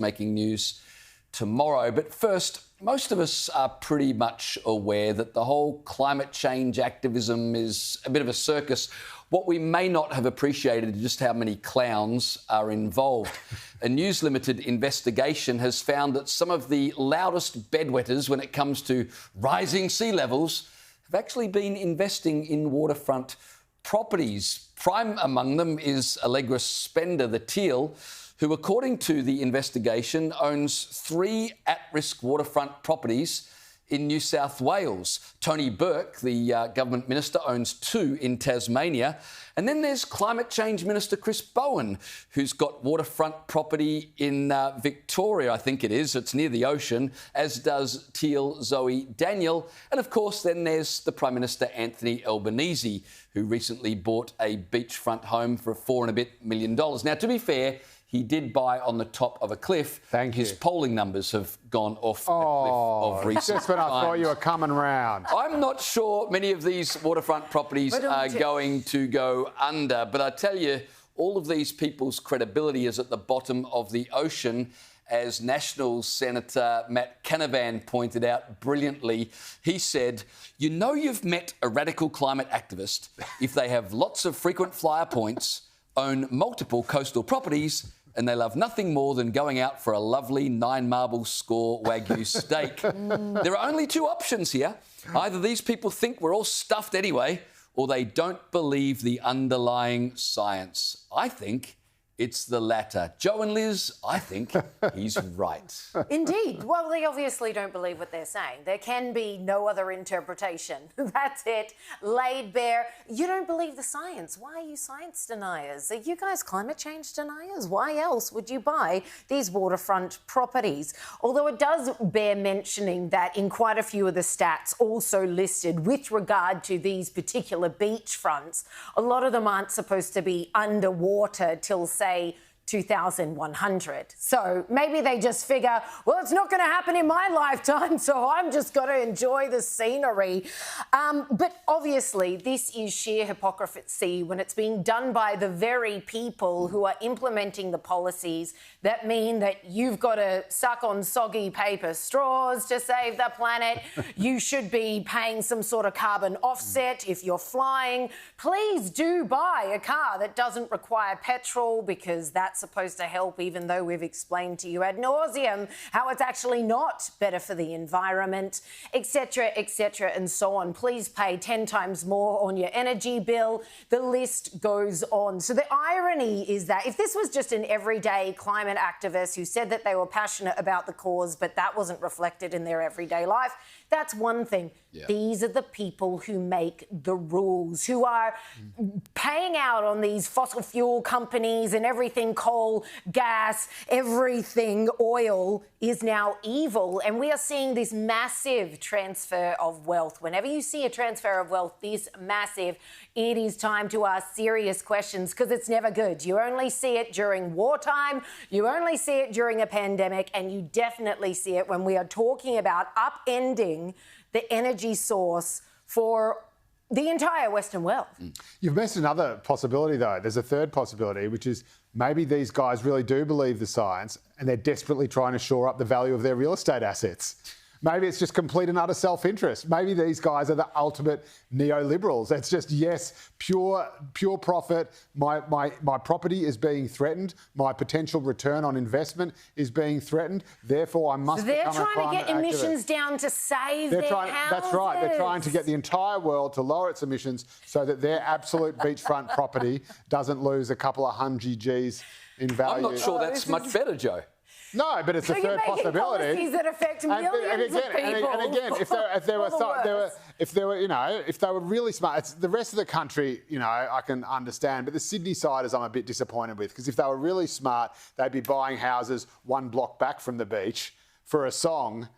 making news tomorrow. But first, most of us are pretty much aware that the whole climate change activism is a bit of a circus. What we may not have appreciated is just how many clowns are involved. A News Limited investigation has found that some of the loudest bedwetters when it comes to rising sea levels have actually been investing in waterfront properties. Prime among them is Allegra's spender, the Teal, who, according to the investigation, owns 3 at-risk waterfront properties in New South Wales. Tony Burke, the government minister, owns 2 in Tasmania. And then there's Climate Change Minister Chris Bowen, who's got waterfront property in Victoria, I think it is. It's near the ocean, as does Teal Zoe Daniel. And, of course, then there's the Prime Minister Anthony Albanese, who recently bought a beachfront home for $4 and a bit million. Now, to be fair, he did buy on the top of a cliff. Thank you. His polling numbers have gone off a cliff of recent just when I thought you were coming round. I'm not sure many of these waterfront properties are going to go under, but I tell you, all of these people's credibility is at the bottom of the ocean. As Nationals Senator Matt Canavan pointed out brilliantly, he said, "You know you've met a radical climate activist if they have lots of frequent flyer points, own multiple coastal properties, and they love nothing more than going out for a lovely 9-marble score Wagyu steak." There are only 2 options here. Either these people think we're all stuffed anyway, or they don't believe the underlying science. I think it's the latter. Joe and Liz, I think he's right. Indeed. Well, they obviously don't believe what they're saying. There can be no other interpretation. That's it. Laid bare. You don't believe the science. Why are you science deniers? Are you guys climate change deniers? Why else would you buy these waterfront properties? Although it does bear mentioning that in quite a few of the stats also listed with regard to these particular beachfronts, a lot of them aren't supposed to be underwater till, say, 2100. So maybe they just figure, well, it's not going to happen in my lifetime, so I'm just going to enjoy the scenery. But obviously, this is sheer hypocrisy when it's being done by the very people who are implementing the policies that mean that you've got to suck on soggy paper straws to save the planet. You should be paying some sort of carbon offset if you're flying. Please do buy a car that doesn't require petrol, because that's supposed to help, even though we've explained to you ad nauseum how it's actually not better for the environment, etc., and so on. Please pay 10 times more on your energy bill. The list goes on. So the irony is that if this was just an everyday climate activist who said that they were passionate about the cause, but that wasn't reflected in their everyday life, that's one thing. Yeah. These are the people who make the rules, who are paying out on these fossil fuel companies and everything, coal, gas, everything, oil is now evil. And we are seeing this massive transfer of wealth. Whenever you see a transfer of wealth this massive, it is time to ask serious questions, because it's never good. You only see it during wartime, you only see it during a pandemic, and you definitely see it when we are talking about upending the energy source for the entire Western world. You've missed another possibility, though. There's a third possibility, which is maybe these guys really do believe the science and they're desperately trying to shore up the value of their real estate assets. Maybe it's just complete and utter self-interest. Maybe these guys are the ultimate neoliberals. It's just, yes, pure profit. My property is being threatened. My potential return on investment is being threatened. Therefore, I must become a climate activist. They're trying to get emissions down to save their houses. That's right. They're trying to get the entire world to lower its emissions so that their absolute beachfront property doesn't lose a couple of hundred G's in value. I'm not sure that's much better, Joe. No, but it's a third possibility. Policies that affect millions of people. And again, if they were really smart, the rest of the country, I can understand. But the Sydney siders, I'm a bit disappointed with, because if they were really smart, they'd be buying houses 1 block back from the beach for a song